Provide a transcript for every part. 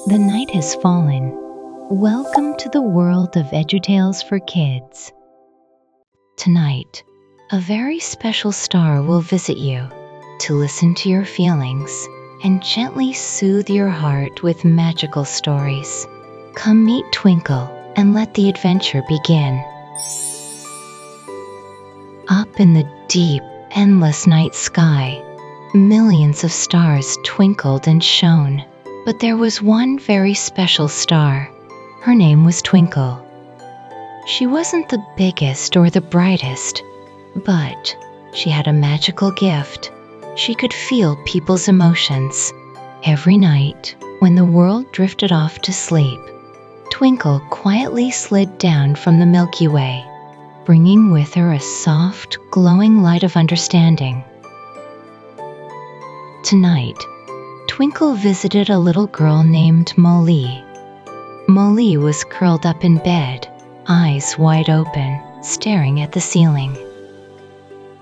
The night has fallen. Welcome to the world of Edutales for kids. Tonight, a very special star will visit you to listen to your feelings and gently soothe your heart with magical stories. Come meet Twinkle and let the adventure begin. Up in the deep, endless night sky, millions of stars twinkled and shone. But there was one very special star. Her name was Twinkle. She wasn't the biggest or the brightest, but she had a magical gift. She could feel people's emotions. Every night, when the world drifted off to sleep, Twinkle quietly slid down from the Milky Way, bringing with her a soft, glowing light of understanding. Tonight, Twinkle visited a little girl named Molly. Molly was curled up in bed, eyes wide open, staring at the ceiling.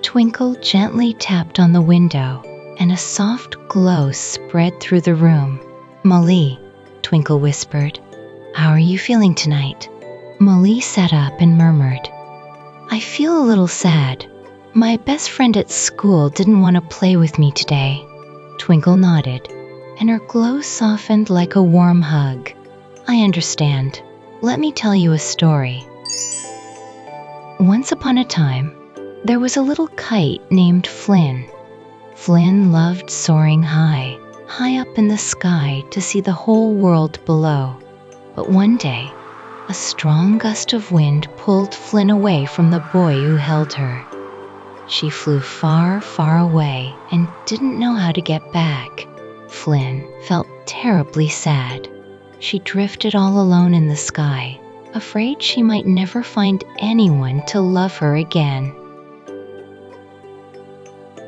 Twinkle gently tapped on the window, and a soft glow spread through the room. "Molly," Twinkle whispered, "how are you feeling tonight?" Molly sat up and murmured, "I feel a little sad. My best friend at school didn't want to play with me today." Twinkle nodded, and her glow softened like a warm hug. "I understand. Let me tell you a story. Once upon a time, there was a little kite named Flynn. Flynn loved soaring high, high up in the sky to see the whole world below. But one day, a strong gust of wind pulled Flynn away from the boy who held her. She flew far, far away and didn't know how to get back. Flynn felt terribly sad. She drifted all alone in the sky, afraid she might never find anyone to love her again.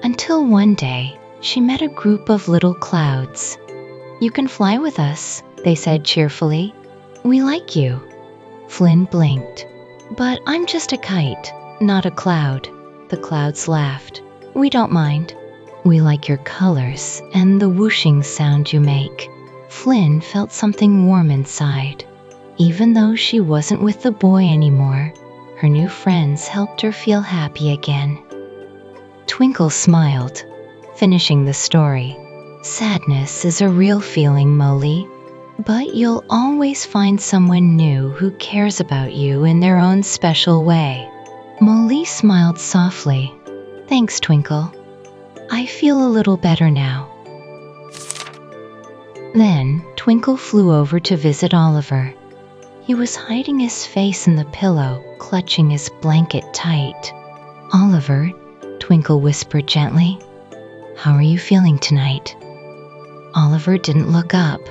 Until one day, she met a group of little clouds. "You can fly with us," they said cheerfully. "We like you." Flynn blinked. "But I'm just a kite, not a cloud." The clouds laughed. "We don't mind. We like your colors and the whooshing sound you make." Flynn felt something warm inside. Even though she wasn't with the boy anymore, her new friends helped her feel happy again. Twinkle smiled, finishing the story. "Sadness is a real feeling, Molly, but you'll always find someone new who cares about you in their own special way." Molly smiled softly. "Thanks, Twinkle. I feel a little better now." Then Twinkle flew over to visit Oliver. He was hiding his face in the pillow, clutching his blanket tight. "Oliver," Twinkle whispered gently, "how are you feeling tonight?" Oliver didn't look up.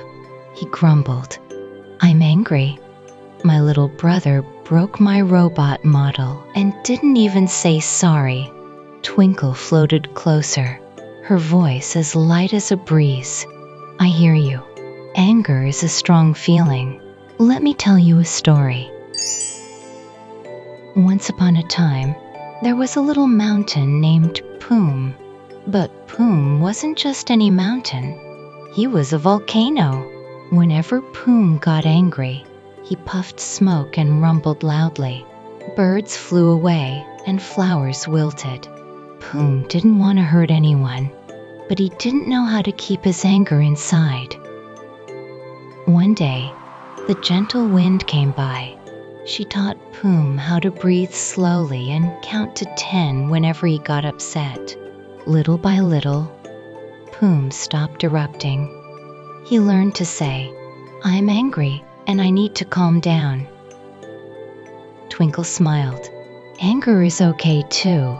He grumbled, "I'm angry. My little brother broke my robot model and didn't even say sorry." Twinkle floated closer, her voice as light as a breeze. "I hear you. Anger is a strong feeling. Let me tell you a story. Once upon a time, there was a little mountain named Poom. But Poom wasn't just any mountain. He was a volcano. Whenever Poom got angry, he puffed smoke and rumbled loudly. Birds flew away and flowers wilted. Poom didn't want to hurt anyone, but he didn't know how to keep his anger inside. One day, the gentle wind came by. She taught Poom how to breathe slowly and count to 10 whenever he got upset. Little by little, Poom stopped erupting. He learned to say, "I'm angry and I need to calm down." Twinkle smiled. "Anger is okay too,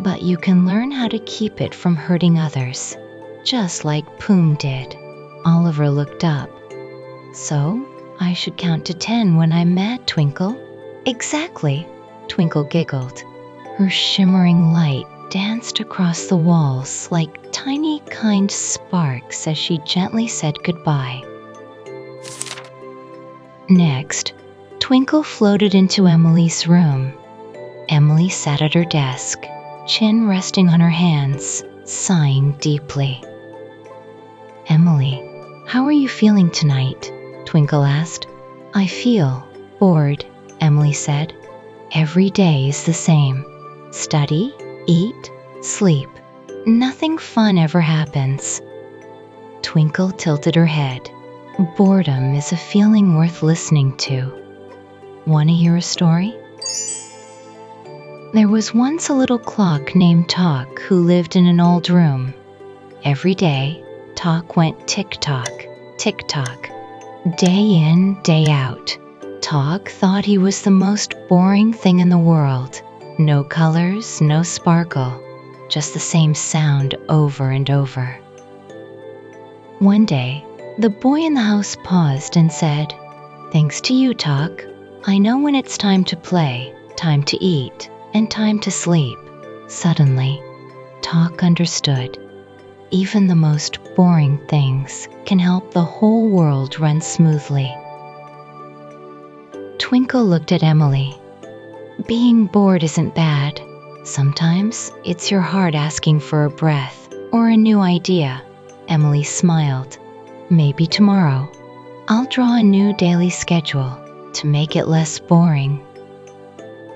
but you can learn how to keep it from hurting others, just like Poom did." Oliver looked up. "So, I should count to 10 when I'm mad, Twinkle?" "Exactly," Twinkle giggled. Her shimmering light danced across the walls like tiny, kind sparks as she gently said goodbye. Next, Twinkle floated into Emily's room. Emily sat at her desk, chin resting on her hands, sighing deeply. "Emily, how are you feeling tonight?" Twinkle asked. I feel bored, Emily said. Every day is the same. Study, eat, sleep. Nothing fun ever happens. Twinkle tilted her head. Boredom is a feeling worth listening to. Want to hear a story? There was once a little clock named Talk who lived in an old room. Every day, Talk went tick-tock, tick-tock. Day in, day out. Talk thought he was the most boring thing in the world. No colors, no sparkle, just the same sound over and over. One day, the boy in the house paused and said, Thanks to you, Talk. I know when it's time to play, time to eat, and time to sleep. Suddenly, Talk understood. Even the most boring things can help the whole world run smoothly. Twinkle looked at Emily. Being bored isn't bad. Sometimes it's your heart asking for a breath or a new idea. Emily smiled. Maybe tomorrow, I'll draw a new daily schedule to make it less boring.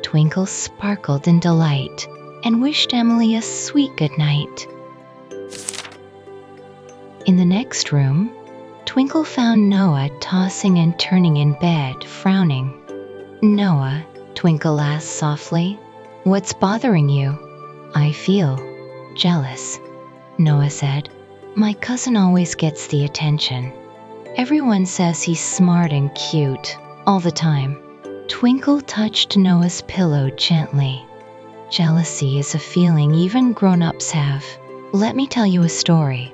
Twinkle sparkled in delight and wished Emily a sweet goodnight. In the next room, Twinkle found Noah tossing and turning in bed, frowning. Noah, Twinkle asked softly, what's bothering you? I feel jealous, Noah said. My cousin always gets the attention. Everyone says he's smart and cute all the time. Twinkle touched Noah's pillow gently. Jealousy is a feeling even grown-ups have. Let me tell you a story.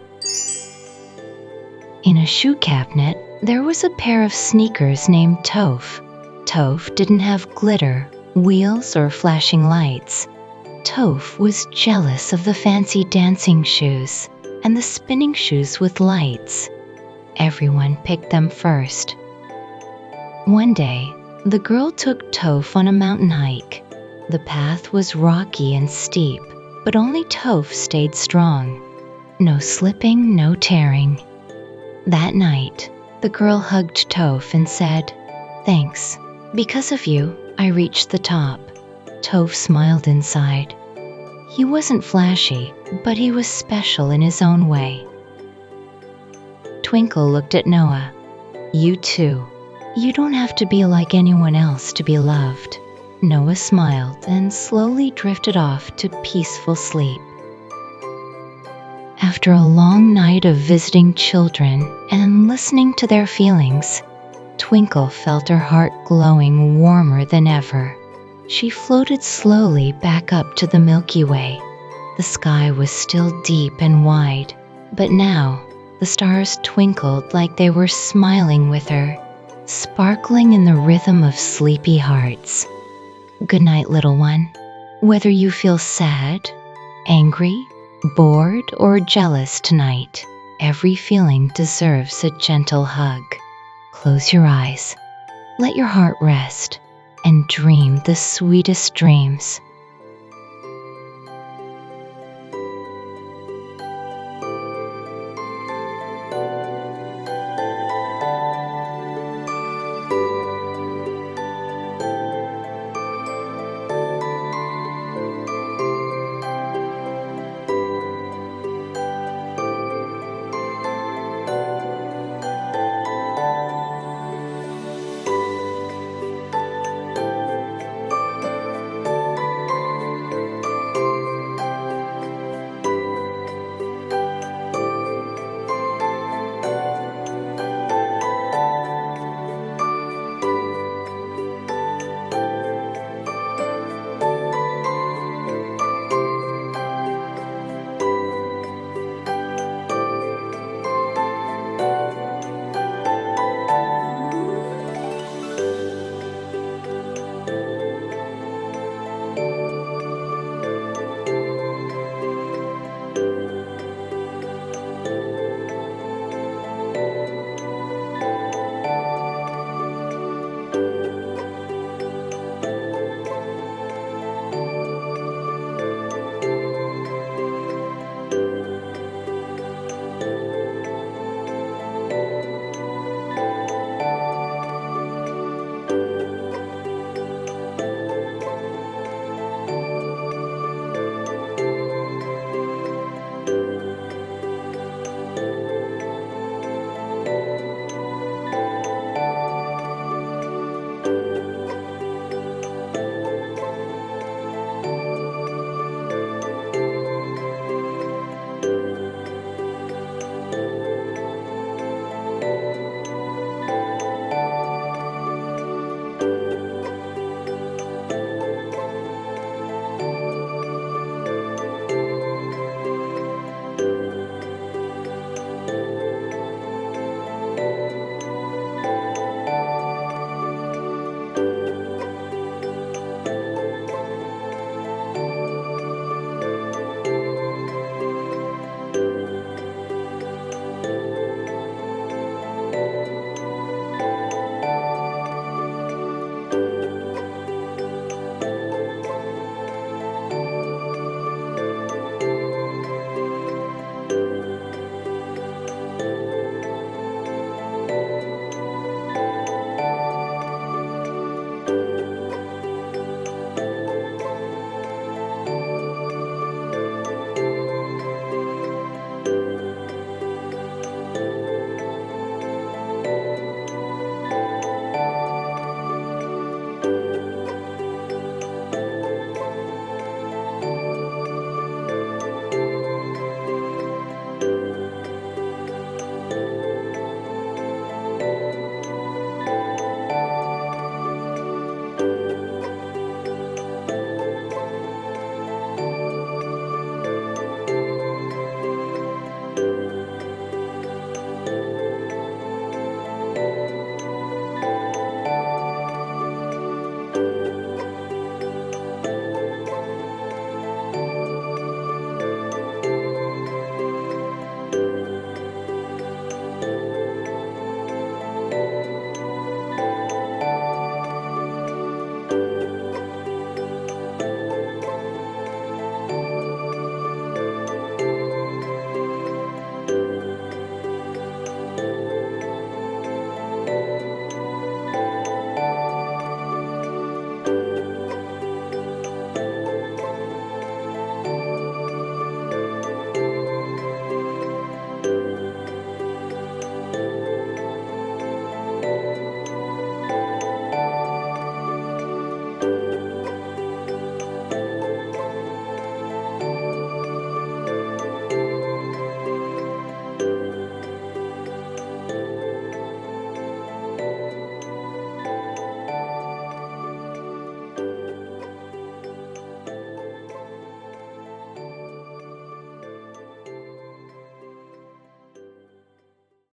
In a shoe cabinet, there was a pair of sneakers named Toph. Toph didn't have glitter, wheels, or flashing lights. Toph was jealous of the fancy dancing shoes and the spinning shoes with lights. Everyone picked them first. One day, the girl took Toph on a mountain hike. The path was rocky and steep, but only Toph stayed strong. No slipping, no tearing. That night, the girl hugged Toph and said, Thanks. Because of you, I reached the top. Toph smiled inside. He wasn't flashy, but he was special in his own way. Twinkle looked at Noah. You too. You don't have to be like anyone else to be loved. Noah smiled and slowly drifted off to peaceful sleep. After a long night of visiting children and listening to their feelings, Twinkle felt her heart glowing warmer than ever. She floated slowly back up to the Milky Way. The sky was still deep and wide, but now the stars twinkled like they were smiling with her, sparkling in the rhythm of sleepy hearts. Good night, little one. Whether you feel sad, angry, bored, or jealous tonight, every feeling deserves a gentle hug. Close your eyes, let your heart rest, and dream the sweetest dreams.